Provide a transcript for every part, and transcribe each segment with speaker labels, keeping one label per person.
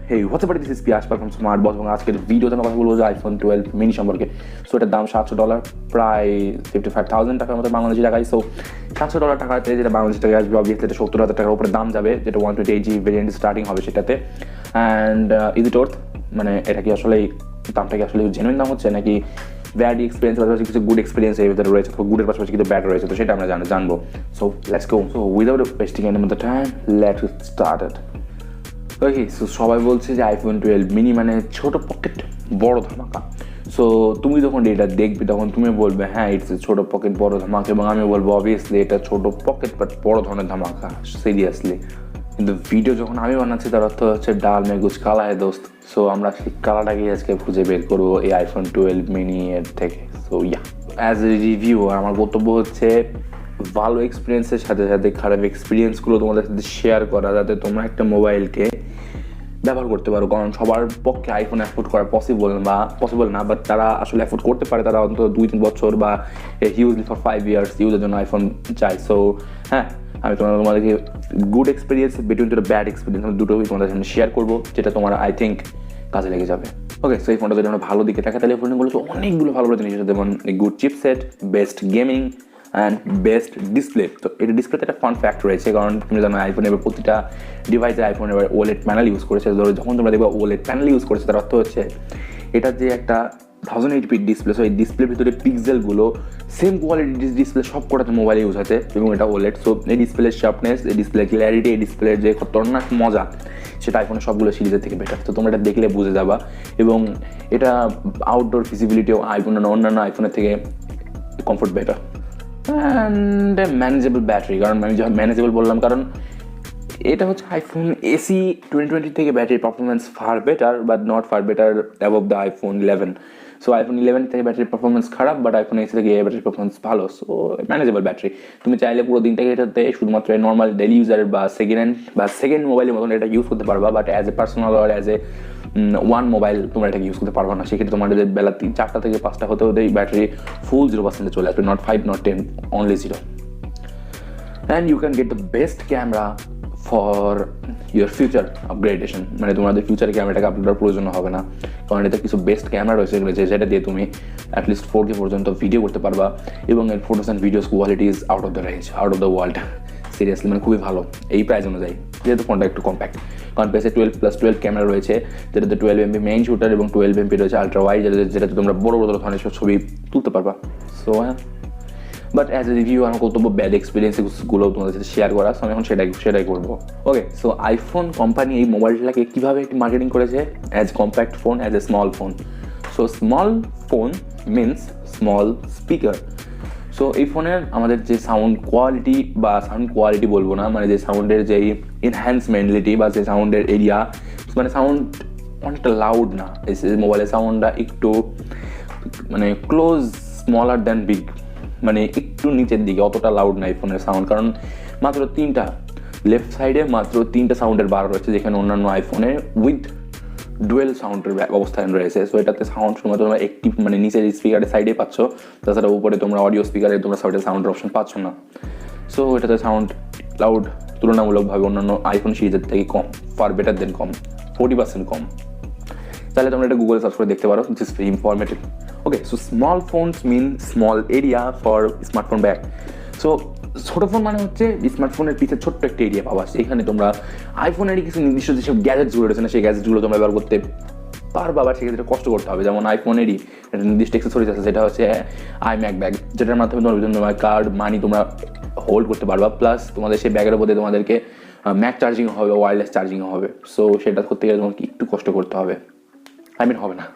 Speaker 1: Hey, what's up? This is Piyash from Smartboss এবং আজকের ভিডিওতে আমি কথা বলবো যে আইফোন 12 মিনি সম্পর্কে। সো এটার দাম $700, প্রায় 55,000 টাকার মতো বাংলাদেশি টাকায়। সো $700 টাকাতে যেটা বাংলাদেশি টাকায় আসবে, অবভিয়াসলি এটা 70,000 টাকার উপরে দাম যাবে, যেটা 128GB ভেরিয়েন্ট স্টার্টিং হবে সেটাতে। অ্যান্ড ইজ ইট ওর্থ, মানে এটা কি আসলে দামটা কি আসলে জেনুইন দাম হচ্ছে নাকি ব্যাড এক্সপিরিয়েন্স পাশাপাশি কিছু গুড এক্সপিরিয়েন্স এর ভিতরে রয়েছে, তো গুডের পাশাপাশি কিছু ব্যাড রয়েছে, তো সেটা আমরা জানবো। So let's go. So without wasting any more time, let's get started. Okay, so সবাই বলছে যে আইফোন 12 মিনি মানে ছোট পকেট বড় ধামাকা। সো তুমি যখন এটা দেখবে তখন তুমি বলবে হ্যাঁ ইটস ছোট পকেট বড় ধামাকা, এবং আমি বলবো অবভিয়াসলি এটা ছোট পকেট বাট বড় ধরনের ধামাকা, সিরিয়াসলি। কিন্তু ভিডিও যখন আমি বানাচ্ছি তার অর্থ হচ্ছে ডাল মে কুছ কালা হ্যায় দোস্ত। সো আমরা সেই কালাটাকে আজকে খুঁজে বের করবো এই আইফোন 12 মিনি এর থেকে। So yeah, as a review আমার বক্তব্য হচ্ছে ভালো এক্সপিরিয়েন্সের সাথে সাথে খারাপ এক্সপিরিয়েন্সগুলো তোমাদের সাথে শেয়ার করা, যাতে তোমরা একটা মোবাইলকে ব্যবহার করতে পারো। কারণ সবার পক্ষে আইফোন অ্যাফোর্ড করা পসিবল না, বাট তারা আসলে অ্যাফোর্ড করতে পারে, তারা অন্তত 2-3 বছর বা হিউজলি ফর 5 ইয়ার্স ইউজের জন্য আইফোন চাই। সো হ্যাঁ, আমি তোমাদেরকে good experience between to the bad experience আমি দুটোই তোমাদের সামনে শেয়ার করবো, যেটা তোমার আই থিঙ্ক কাজে লেগে যাবে। ওকে, সো এই ফোনটা যদি আমরা ভালো দিকে থাকে তাহলে এই ফোনগুলো তো অনেকগুলো ভালো জিনিস আছে, যেমন good chipset, best gaming and best display. তো এটা ডিসপ্লেতে একটা ফান ফ্যাক্ট রয়েছে, কারণ তুমি জানো আইফোন এবার প্রতিটা ডিভাইসে আইফোন এবার ওলেড প্যানেল ইউজ করেছে। ধরো যখন তোমরা দেখবে ওলেড প্যানেল ইউজ করেছে তার অর্থ হচ্ছে এটা যে একটা 1080p ডিসপ্লে, সো এই ডিসপ্লের ভিতরে পিক্সেলগুলো সেম কোয়ালিটির ডিসপ্লে সব কটাতে মোবাইলে ইউজ হচ্ছে, এবং এটা ওলেড। সো এই ডিসপ্লের শার্পনেস, এই ডিসপ্লে ক্লিয়ারিটি, এই ডিসপ্লের যে খতরনাক মজা, সেটা আইফোনের সবগুলো সিরিজের থেকে বেটার। তো তোমরা এটা দেখলে বুঝে যাবা, এবং এটা আউটডোর ফিজিবিলিটিও অন্যান্য আইফোনের থেকে comfort better. And manageable battery, কারণ আমি যখন ম্যানেজেবল বললাম কারণ এটা হচ্ছে আইফোন এসি 2020 থেকে battery performance far better, but not far better above the iPhone 11। So iPhone 11 থেকে ব্যাটারি পারফরমেন্স খারাপ, বাট আইফোন এসি থেকে ব্যাটারি পারফরমেন্স ভালো। সো ম্যানেজেবল ব্যাটারি, তুমি চাইলে পুরো দিনটাকে এটাতে শুধুমাত্র নর্মাল ডেলি ইউজার বা সেকেন্ড মোবাইলের মতন এটা ইউজ করতে পারবা, বাট অ্যাজ এ পার্সোনাল আর অ্যাজ এ ওয়ান মোবাইল তোমরা এটাকে ইউজ করতে পারবো না। সেক্ষেত্রে তোমার বেলা 4টা থেকে 5টা হতে হতে ব্যাটারি ফুল 0% চলে আসবে, not 5 not 10, only 0। And you can get the best camera for your future upgradation, মানে তোমাদের ফিউচারে ক্যামেরাটাকে আপলোড করার প্রয়োজন হবে না, কারণ এতে কিছু বেস্ট ক্যামেরা রয়েছে যেটা দিয়ে তুমি অ্যাটলিস্ট 4K পর্যন্ত ভিডিও করতে পারবা, এবং এর photos and videos quality is out of the range, out of the world, seriously, মানে খুবই ভালো এই প্রাইস অনুযায়ী, যেহেতু ফোনটা একটু কম্প্যাক্ট। কারণ পেসে 12+12 ক্যামেরা রয়েছে, যেটাতে 12MP মেইন শুটার এবং 12MP রয়েছে আলট্রা ওয়াইড, যেটাতে তোমরা বড় ধরনের ছবি তুলতে পারবা। সো হ্যাঁ, বাট অ্যাজ এ রিভিউ আমার কর্তব্য ব্যাড এক্সপিরিয়েন্সগুলো তোমাদের সাথে শেয়ার করা, সো আমি এখন সেটাই করবো। ওকে, সো আইফোন কোম্পানি এই মোবাইলটাকে কীভাবে মার্কেটিং করেছে as compact phone, as a small phone. So small phone means small speaker. So এই ফোনের আমাদের যে সাউন্ড কোয়ালিটি বলবো না, মানে যে সাউন্ডের যে এনহ্যান্সমেন্টলিটি বা যে সাউন্ডের এরিয়া, মানে সাউন্ড অনেকটা লাউড না, এই মোবাইলের সাউন্ডটা একটু মানে ক্লোজ, স্মলার দ্যান বিগ, মানে একটু নিচের দিকে, অতটা লাউড না এই ফোনের সাউন্ড। কারণ মাত্র 3টা লেফট সাইডে মাত্র 3টা সাউন্ডের বার রয়েছে, যেখানে অন্যান্য আইফোনে উইথ ডুয়েল সাউন্ডের অবস্থান রয়েছে। সো এটাতে সাউন্ড শুধুমাত্র তোমরা একটি মানে নিচের স্পিকারের সাইডে পাচ্ছ, তাছাড়া উপরে তোমরা অডিও স্পিকারে তোমরা সাউন্ডের অপশন পাচ্ছ না। সো এটাতে সাউন্ড লাউড তুলনামূলকভাবে অন্যান্য আইফোন সিরিজের থেকে কম, ফার বেটার দেন কম, 40% কম। তাহলে তোমরা এটা গুগলে সার্চ করে দেখতে পারো, this is very informative. Okay, so small phones mean small area for smartphone bag. So ছোটো ফোন মানে হচ্ছে স্মার্টফোনের পিছিয়ে ছোট্ট একটা এরিয়া পাওয়া, সেখানে তোমরা আইফোনেরই কিছু নির্দিষ্ট যেসব গ্যাজেটসগুলো রয়েছে না, সেই গ্যাজেটসগুলো তোমরা ব্যবহার করতে পারবা, আবার সেক্ষেত্রে কষ্ট করতে হবে। যেমন আইফোনেরই একটা নির্দিষ্ট অ্যাক্সেসরিজ আছে, সেটা হচ্ছে আইম্যাক ব্যাগ, যেটার মাধ্যমে তোমার কার্ড মানি তোমরা হোল্ড করতে পারবা, প্লাস তোমাদের সেই ব্যাগের উপরে তোমাদেরকে ম্যাক চার্জিং হবে, ওয়্যারলেস চার্জিং হবে। সো সেটা করতে গেলে তোমাকে একটু কষ্ট করতে হবে, হবে না।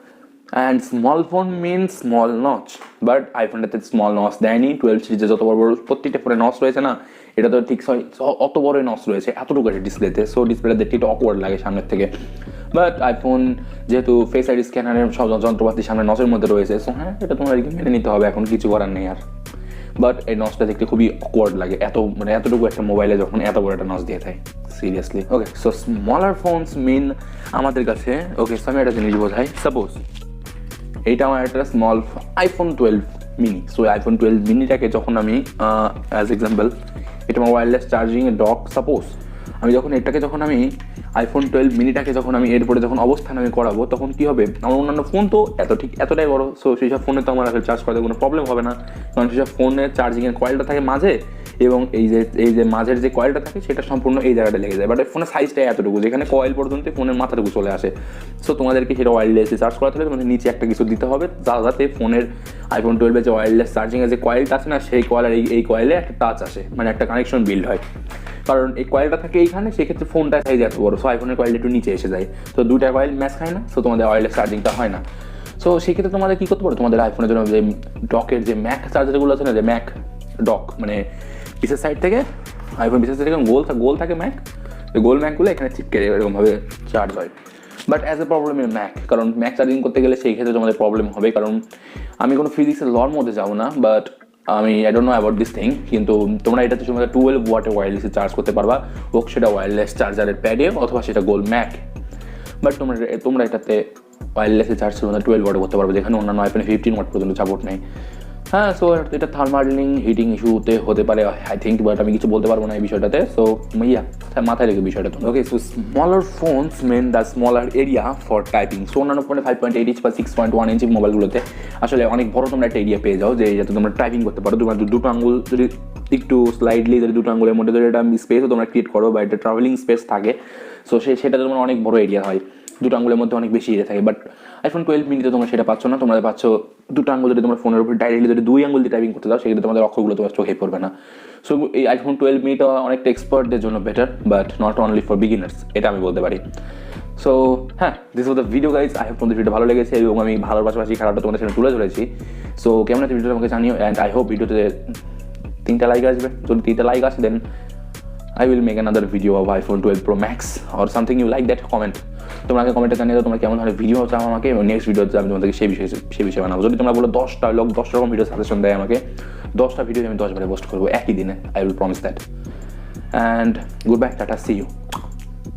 Speaker 1: And small phone means small notch, but আইফোনটাতে স্মল নচ দেয়নি। 12 সিরিজে যত বড় প্রত্যেকটা ফোনে নচ রয়েছে না, এটা তো ঠিক অত বড়ই নচ রয়েছে এতটুকু একটা ডিসপ্লেতে। সো ডিসপ্লেটা দেখতে একটু অকওয়ার্ড লাগে সামনের থেকে, বাট আইফোন যেহেতু ফেস আইডি স্ক্যানারের সব যন্ত্রপাতি সামনে নচের মধ্যে রয়েছে, সো হ্যাঁ এটা তোমাদেরকে মেনে নিতে হবে, এখন কিছু করার নেই আর। বাট এই নচটা দেখতে খুবই অকওয়ার্ড লাগে, এতটুকু একটা মোবাইলে যখন এত বড় একটা নচ দিয়ে থাকে, সিরিয়াসলি। ওকে, সো স্মলার ফোনস মিন আমাদের কাছে, ওকে সো আমি একটা জিনিস বোঝাই, সাপোজ এইটা আমার একটা small iPhone 12 mini. So iPhone 12 মিনিটাকে যখন আমি অ্যাজ এক্সাম্পল, এটা আমার ওয়্যারলেস চার্জিং এর ডক, সাপোজ আমি যখন আমি iPhone 12 মিনিটাকে যখন আমি এরপরে যখন অবস্থান আমি করাবো, তখন কী হবে, আমার অন্যান্য ফোন তো এতটাই বড়, সো সেই সব ফোনে তো আমার আসলে চার্জ করাতে কোনো প্রবলেম হবে না, কারণ সেই সব ফোনের চার্জিংয়ের কয়েলটা থাকে মাঝে, এবং এই যে মাঝের যে কয়েলটা থাকে সেটা সম্পূর্ণ এই জায়গাটা লেগে যায়। বাট ফোনের সাইজটাই এতটুকু, যেখানে কয়েল পর্যন্ত ফোনের মাথাটুকু চলে আসে। সো তোমাদেরকে সেটা ওয়্যারলেসে চার্জ করাতে হলে তোমাদের নিচে একটা কিছু দিতে হবে, যাতে ফোনের iPhone 12 যে ওয়্যারলেস চার্জিংয়ের যে কয়েলটা আছে না, সেই কয়েল আর এই কয়েলে একটা টাচ আসে, মানে একটা কানেকশন বিল্ড হয়। কারণ এই কয়েলটা থাকে এইখানে, সেক্ষেত্রে ফোনটা সাইজ এত বড়, সো আইফোনের কয়েলটা একটু নিচে এসে যায়, তো দুইটা কয়েল ম্যাচ খায় না, সো তোমাদের ওয়্যারলেস চার্জিংটা হয় না। সো সেক্ষেত্রে তোমাদের কী করতে পারো, তোমাদের আইফোনের জন্য যে ডকের যে ম্যাক চার্জারগুলো আছে না, যে ম্যাক ডক, মানে পিসের সাইড থেকে আইফোন পিসের সাইড থেকে গোল থাকে ম্যাক, গোল ম্যাকগুলো এখানে চিপকে এরকমভাবে চার্জ হয়। But as A problem in Mac, কারণ ম্যাক চার্জিং করতে গেলে সেই ক্ষেত্রে তোমাদের প্রবলেম হবে, কারণ আমি কোনো ফিজিক্সের লর মধ্যে যাবো না, বাট আমি I don't know about this thing, কিন্তু তোমরা এটাতে তোমাদের 12 ওয়াটে ওয়্যারলেসে চার্জ করতে পারবা, হোক সেটা ওয়্যারলেস চার্জারের প্যাডে অথবা সেটা গোল ম্যাক। বাট তোমরা এটাতে ওয়্যারলেসে চার্জ তোমাদের 12 ওয়াটে করতে পারবে, যেখানে অন্যান্য আইফোনে 15 ওয়াট পর্যন্ত সাপোর্ট নেই। হ্যাঁ, সো এটা থার্মালিং হিটিং ইস্যুতে হতে পারে আই থিঙ্ক, বাট আমি কিছু বলতে পারবো না এই বিষয়টাতে। সো মাথায় রেখে বিষয়টা তো। Okay, so smaller phones mean the smaller area for typing. So অন্যান্য ফোনে 5.8 ইঞ্চ বা 6.1 ইঞ্চি মোবাইলগুলোতে আসলে অনেক বড় তোমরা একটা এরিয়া পেয়ে যাও, যে যাতে তোমরা টাইপিং করতে পারো। তোমার দুটো আঙুল যদি একটু স্লাইডলি যদি দুটো আঙুলের মধ্যে যদি একটা স্পেসও তোমরা ক্রিয়েট করো, বা একটা ট্রাভেলিং স্পেস থাকে, সো সেটা তোমার অনেক বড় এরিয়া হয়, দুটো আঙুলের মধ্যে অনেক বেশি এরিয়া থাকে। বাট iPhone 12 মিনিতে তোমরা সেটা পাচ্ছ না, তোমরা পাচ্ছ দুটো আঙুল যদি তোমার ফোনের উপর ডাইরেক্টলি যদি দুই আঙুল দিয়ে টাইপিং করতে দাও, সেক্ষেত্রে তোমাদের অক্ষরগুলো তোমার চোখে পড়বে না। সো এই iPhone 12 মিনিটা অনেকটা এক্সপার্টদের জন্য better, but not only for beginners, এটা আমি বলতে পারি। সো হ্যাঁ, this was the video guys. I hope তোমাদের ভিডিও ভালো লেগেছে, এবং আমি ভালোর পাশাপাশি খারাপটা তোমাদের সামনে তুলে ধরেছি। সো কেমন আছে ভিডিওটা আমাকে জানিও, অ্যান্ড আই হোপ ভিডিওতে 3টা লাইক আসবে। যদি 3টা লাইক আসে, দেন I will make another video of iPhone 12 Pro Max or something you like that. Comment. তোমরা কমেন্টে জানিয়ে দাও তোমরা কেমন ধরনের ভিডিও চাও আমাকে, এবং নেক্সট ভিডিওতে আমি তোমাদেরকে সেই বিষয়ে বানাবো। যদি তোমরা বলো 10টা লোক 10 রকম ভিডিও সাজেশন দেয় আমাকে, 10টা ভিডিও আমি 10 বারে পোস্ট করবো একই দিনে, I will promise that. And goodbye, tata, see you.